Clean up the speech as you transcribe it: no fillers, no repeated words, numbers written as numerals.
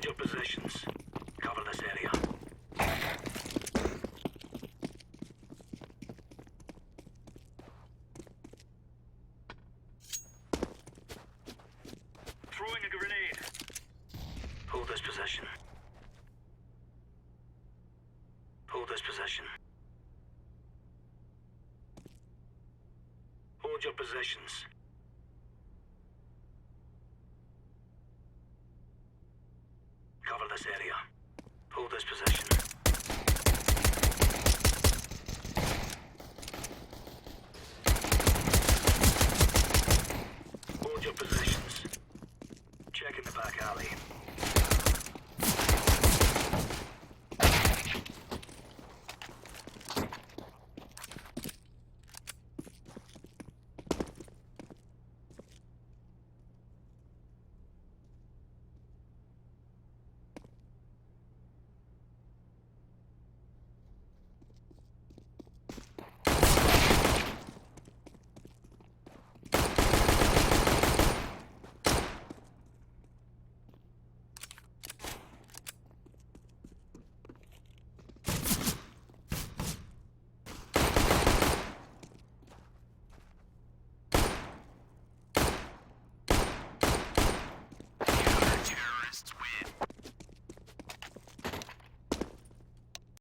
Hold your positions. Cover this area. Throwing a grenade. Hold this position. Hold this position. Hold your positions. Cover this area. Hold this position. Hold your positions. Check in the back alley.